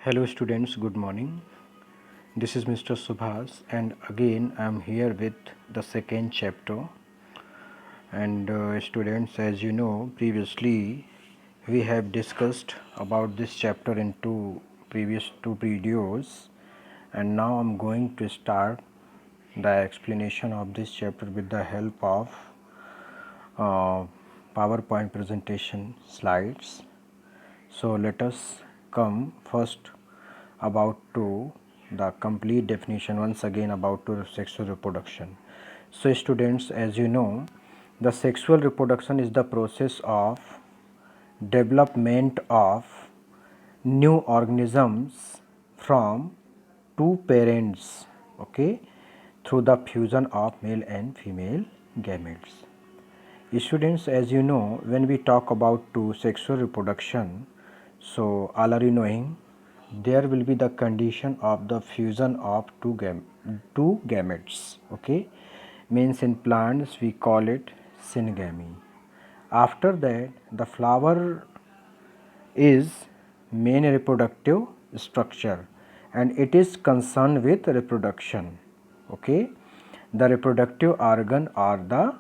Hello students, good morning. This is Mr. Subhas and again I am here with the second chapter. And students, as you know, previously we have discussed about this chapter in previous two videos, and now I am going to start the explanation of this chapter with the help of uh, PowerPoint presentation slides. So let us come first about to the complete definition once again about to sexual reproduction. So students, as you know, the sexual reproduction is the process of development of new organisms from two parents, okay, through the fusion of male and female gametes. Students, as you know, when we talk about to sexual reproduction, so all are you knowing, there will be the condition of the fusion of two gametes, okay, means in plants we call it syngamy. After that, the flower is main reproductive structure and it is concerned with reproduction, okay. The reproductive organ are the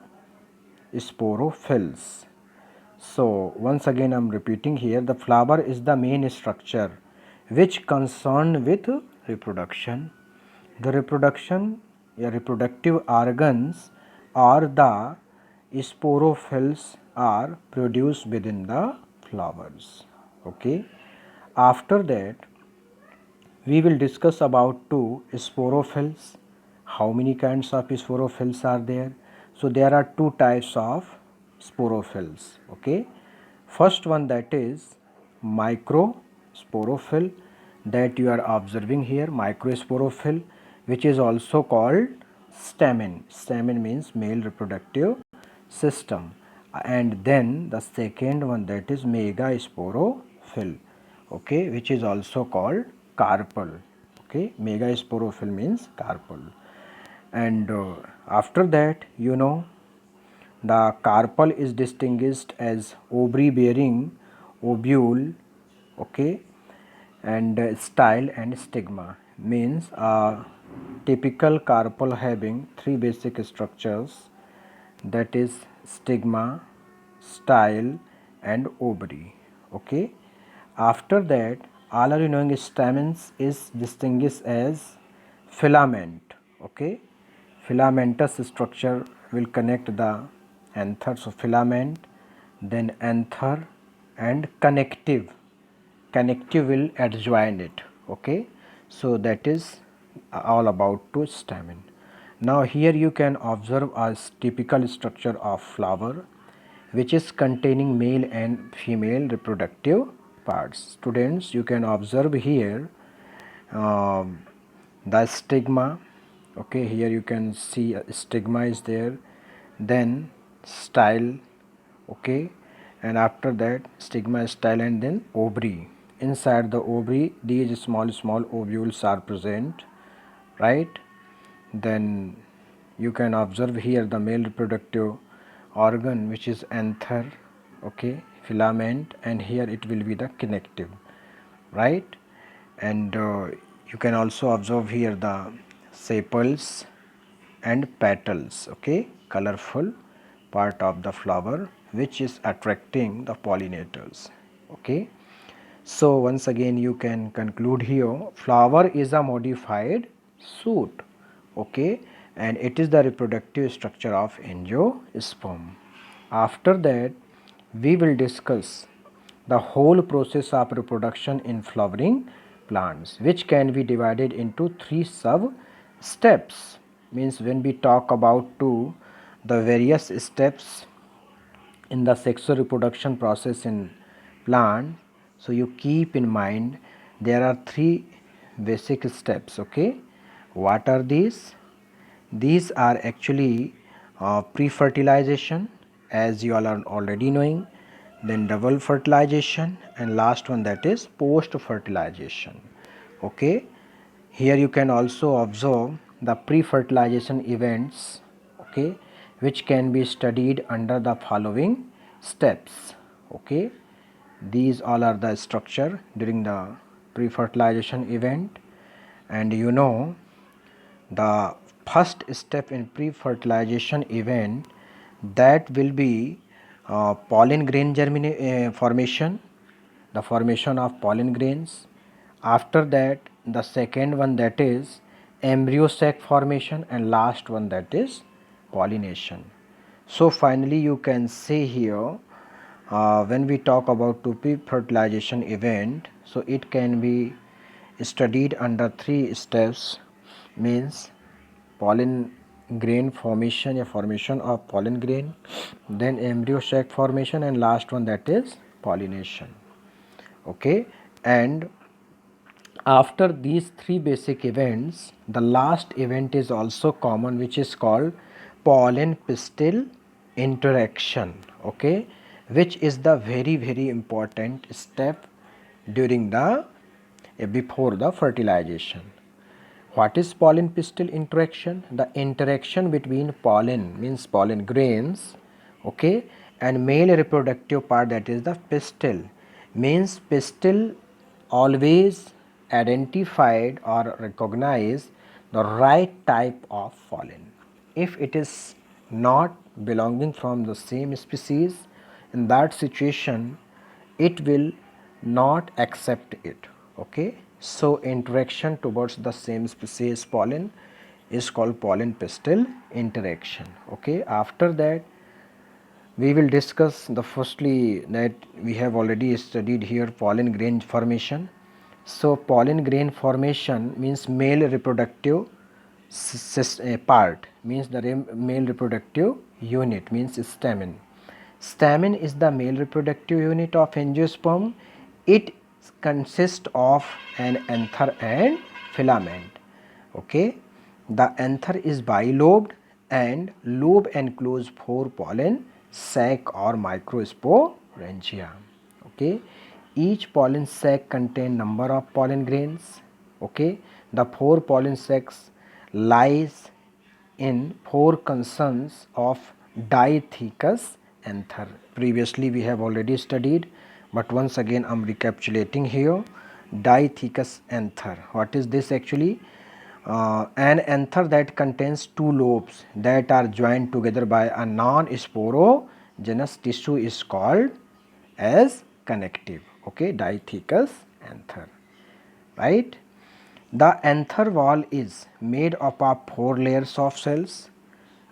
sporophylls. So once again I am repeating here, the flower is the main structure which concerned with reproduction. The reproductive organs or the sporophylls are produced within the flowers. Okay. After that we will discuss about two sporophylls. How many kinds of sporophylls are there? So there are two types of sporophylls. Okay, first one, that is microsporophyll, that you are observing here, microsporophyll, which is also called stamen. Stamen means male reproductive system. And then the second one, that is megasporophyll, okay, which is also called carpel. Okay, megasporophyll means carpel. And after that, you know, the carpel is distinguished as ovary bearing ovule, okay, and style and stigma, means a typical carpel having three basic structures, that is stigma, style and ovary, okay. After that, all are you knowing, stamens is distinguished as filament, okay. Filamentous structure will connect the anther, so filament, then anther and connective will adjoin it, okay. So that is all about to stamen. Now here you can observe a typical structure of flower which is containing male and female reproductive parts. Students, you can observe here the stigma, okay, here you can see a stigma is there, then style, okay, and after that stigma, style and then ovary. Inside the ovary these small ovules are present, right. Then you can observe here the male reproductive organ which is anther, okay, filament, and here it will be the connective, right. And you can also observe here the sepals and petals, okay, colorful part of the flower which is attracting the pollinators, okay. So once again you can conclude here, flower is a modified shoot, okay, and it is the reproductive structure of angiosperm. After that we will discuss the whole process of reproduction in flowering plants, which can be divided into three sub steps. Means when we talk about the various steps in the sexual reproduction process in plant, so you keep in mind there are three basic steps, okay. What are these? These are actually pre-fertilization, as you all are already knowing, then double fertilization, and last one, that is post-fertilization, okay. Here you can also observe the pre-fertilization events, okay, which can be studied under the following steps, okay. These all are the structure during the pre-fertilization event, and you know the first step in pre-fertilization event, that will be pollen grain formation, the formation of pollen grains. After that, the second one, that is embryo sac formation, and last one, that is pollination. So finally you can say here, when we talk about pre-fertilization event, so it can be studied under three steps, means pollen grain formation, a formation of pollen grain, then embryo sac formation, and last one, that is pollination. Okay, and after these three basic events, the last event is also common, which is called pollen pistil interaction. Okay, which is the very important step during the before the fertilization. What is pollen pistil interaction? The interaction between pollen, means pollen grains, okay, and male reproductive part, that is the pistil. Means pistil always identified or recognize the right type of pollen. If it is not belonging from the same species, in that situation it will not accept it. Okay, so interaction towards the same species pollen is called pollen pistil interaction. Okay, after that we will discuss the firstly that we have already studied here, pollen grain formation. So pollen grain formation means male reproductive part, means the male reproductive unit, means stamen. Stamen is the male reproductive unit of angiosperm. It consists of an anther and filament. Okay, the anther is bilobed and lobe enclose 4 pollen sac or microsporangia. Okay, each pollen sac contain number of pollen grains. Okay, the 4 pollen sacs lies in 4 concerns of dithecous anther. Previously we have already studied, but once again I am recapitulating here. Dithecous anther, what is this actually? An anther that contains 2 lobes that are joined together by a non-sporogenous tissue is called as connective. Okay, dithecous anther, right? The anther wall is made up of 4 layers of cells.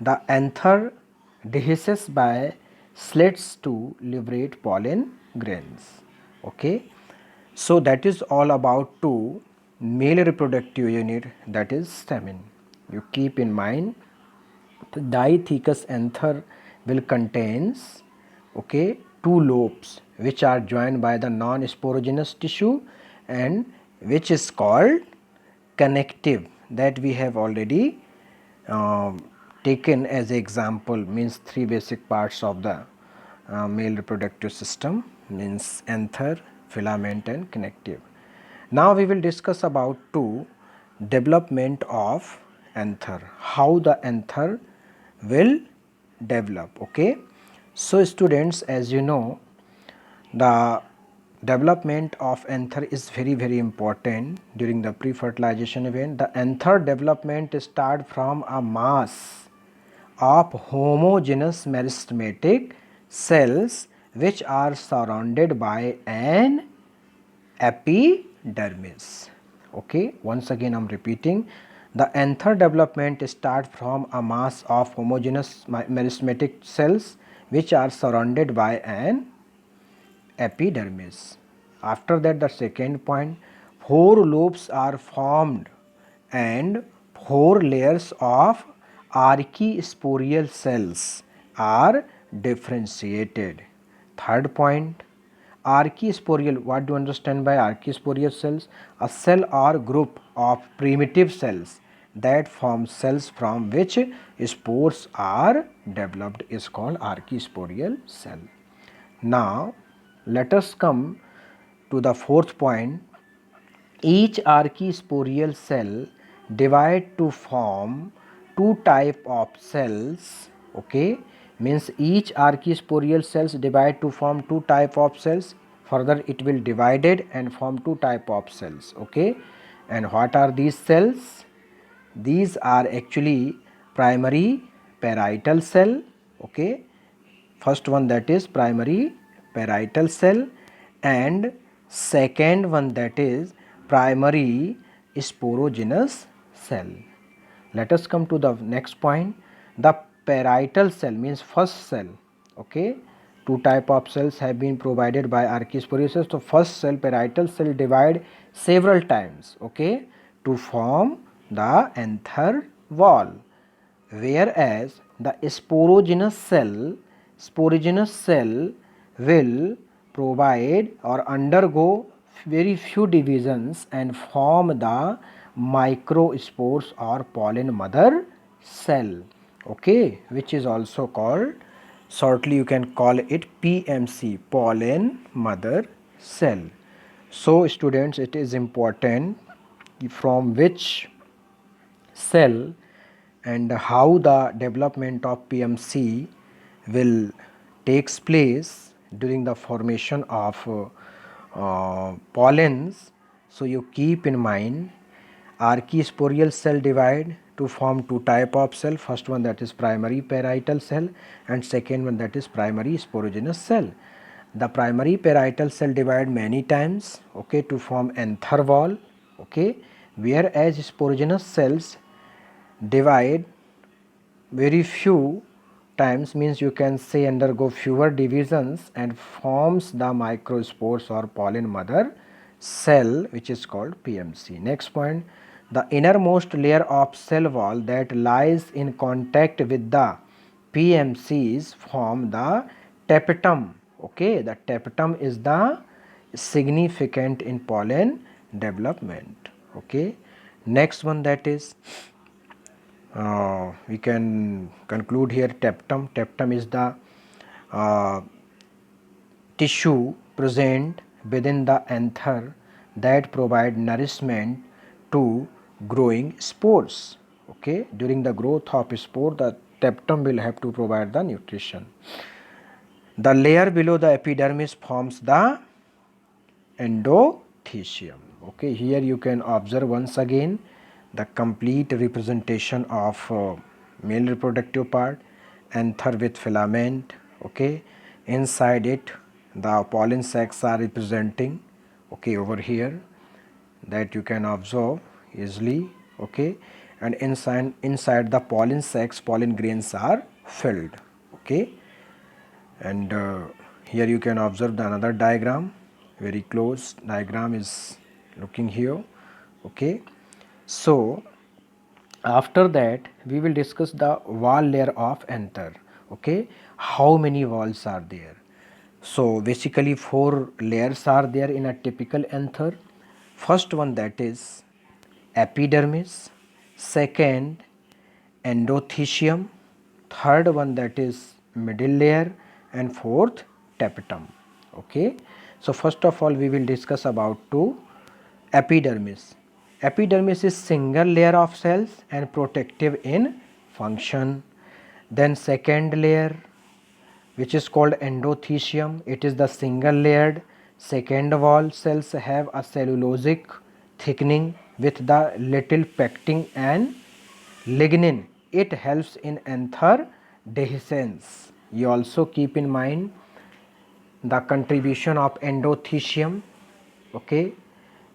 The anther dehisces by slits to liberate pollen grains. Okay, so that is all about to male reproductive unit, that is stamen. You keep in mind the dithecous anther will contains, okay, 2 lobes which are joined by the non-sporogenous tissue and which is called connective, that we have already taken as example, means 3 basic parts of the male reproductive system, means anther, filament and connective. Now we will discuss about to development of anther, how the anther will develop. Okay, so students, as you know, the development of anther is very important during the pre-fertilization event. The anther development start from a mass of homogeneous meristematic cells which are surrounded by an epidermis. Okay, once again I am repeating, the anther development start from a mass of homogeneous meristematic cells which are surrounded by an epidermis. After that, the second point, 4 lobes are formed and 4 layers of archisporial cells are differentiated. Third point, archisporial, what do you understand by archisporial cells? A cell or group of primitive cells that form cells from which spores are developed is called archisporial cell. Now let us come to the fourth point. Each archisporial cell divide to form 2 type of cells. Okay, means each archisporial cells divide to form 2 type of cells. further it will divided and form two type of cells. Okay, and what are these cells? These are actually primary parietal cell. Okay, first one that is primary parietal cell, and second one that is primary sporogenous cell. Let us come to the next point. The parietal cell means first cell. Okay, two type of cells have been provided by archisporiosis. So first cell, parietal cell, divide several times, okay, to form the anther wall, whereas the sporogenous cell will provide or undergo very few divisions and form the microspores or pollen mother cell, okay, which is also called, shortly you can call it PMC, pollen mother cell. So students, it is important from which cell and how the development of PMC will takes place during the formation of pollens. So you keep in mind, archisporial cell divide to form two type of cell. First one that is primary parietal cell, and second one that is primary sporogenous cell. The primary parietal cell divide many times, okay, to form anther wall, okay, whereas sporogenous cells divide very few times, means you can say undergo fewer divisions and forms the microspores or pollen mother cell, which is called PMC. Next point, the innermost layer of cell wall that lies in contact with the PMCs form the tapetum. Okay, the tapetum is the significant in pollen development. Okay, next one that is we can conclude here tapetum. Tapetum is the tissue present within the anther that provide nourishment to growing spores. Okay, during the growth of spore, the tapetum will have to provide the nutrition. The layer below the epidermis forms the endothecium. Okay, here you can observe once again the complete representation of male reproductive part, anther with filament. Okay, inside it the pollen sacs are representing, okay, over here, that you can observe easily. Okay, and inside the pollen sacs, pollen grains are filled. Okay, and here you can observe the another diagram, very close diagram is looking here. Okay, so after that we will discuss the wall layer of anther. Okay, how many walls are there? So basically 4 layers are there in a typical anther. First one that is epidermis, second endothecium, third one that is middle layer, and fourth tapetum. Okay, so first of all we will discuss about to epidermis. Epidermis is single layer of cells and protective in function. Then second layer, which is called endothecium, it is the single layered second wall. Cells have a cellulosic thickening with the little pectin and lignin. It helps in anther dehiscence. You also keep in mind the contribution of endothecium. Okay,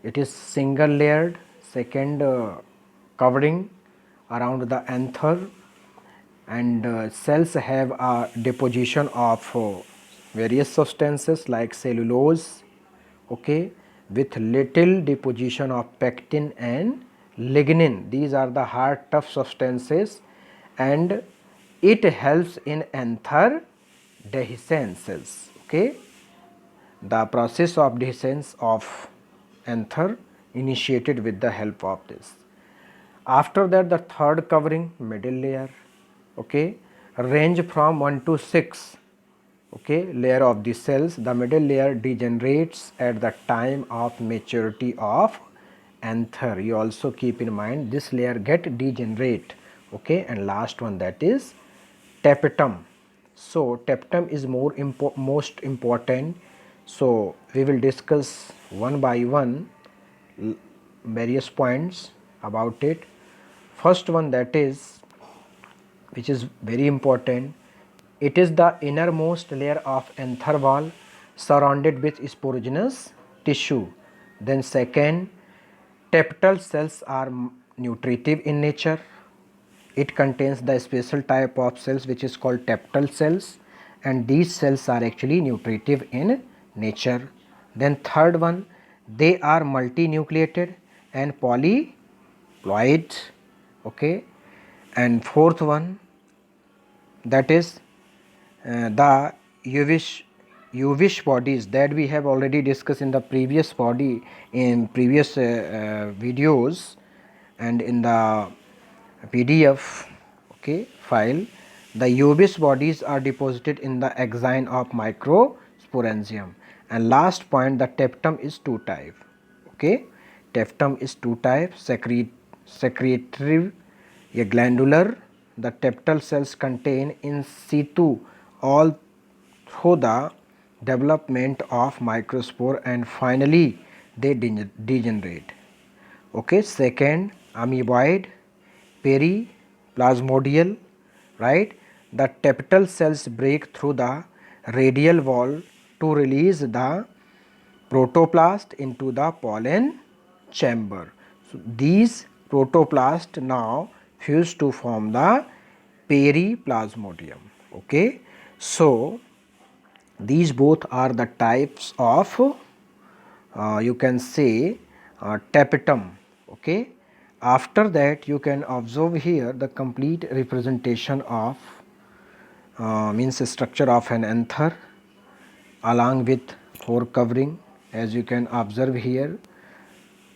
it is single layered second covering around the anther, and cells have a deposition of various substances like cellulose, okay, with little deposition of pectin and lignin. These are the hard tough substances, and it helps in anther dehiscence. Okay, the process of dehiscence of anther initiated with the help of this. After that, the third covering, middle layer, okay, range from 1 to 6, okay, layer of the cells. The middle layer degenerates at the time of maturity of anther. You also keep in mind this layer get degenerate. Okay, and last one that is tapetum. So tapetum is most important So we will discuss one by one various points about it. First one, that is, which is very important, it is the innermost layer of anther wall surrounded with sporogenous tissue. Then second, tapetal cells are nutritive in nature. It contains the special type of cells which is called tapetal cells, and these cells are actually nutritive in nature. Then third one, they are multinucleated and polyploid. Okay. And fourth one, that is the Uvish bodies that we have already discussed in the previous videos and in the PDF, okay, file. The Uvish bodies are deposited in the axine of microsporangium. And last point, the tapetum is two type. Okay, tapetum is two type: secretory, a glandular. The tapetal cells contain in situ all through the development of microspore, and finally they degenerate. Okay, second, amoeboid, periplasmodial, right? The tapetal cells break through the radial wall to release the protoplast into the pollen chamber. So these protoplast now fuse to form the periplasmodium. Okay, so these both are the types of you can say tapetum. Okay, after that you can observe here the complete representation of means structure of an anther along with four covering. As you can observe here,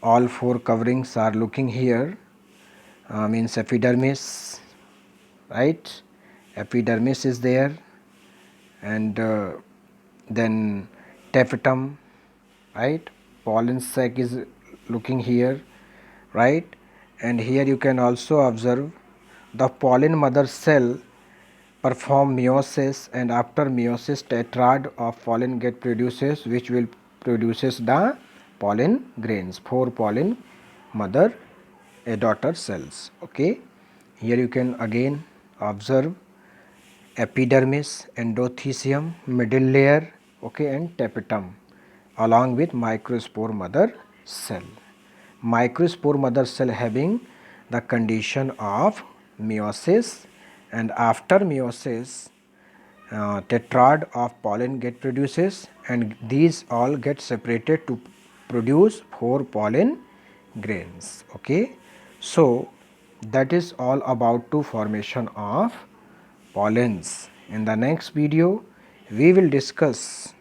all four coverings are looking here, means epidermis, right? Epidermis is there, and then tapetum, right? Pollen sac is looking here, right? And here you can also observe the pollen mother cell perform meiosis, and after meiosis tetrad of pollen get produces, which will produces the pollen grains, four pollen mother a daughter cells. Okay, here you can again observe epidermis, endothecium, middle layer, okay, and tapetum along with microspore mother cell. Microspore mother cell having the condition of meiosis, and after meiosis tetrad of pollen get produces, and these all get separated to produce four pollen grains. Okay, so that is all about to formation of pollens. In the next video we will discuss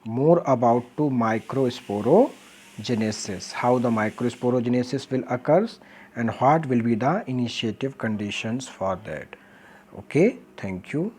more about to microsporogenesis, how the microsporogenesis will occurs and what will be the initiative conditions for that. Okay, thank you.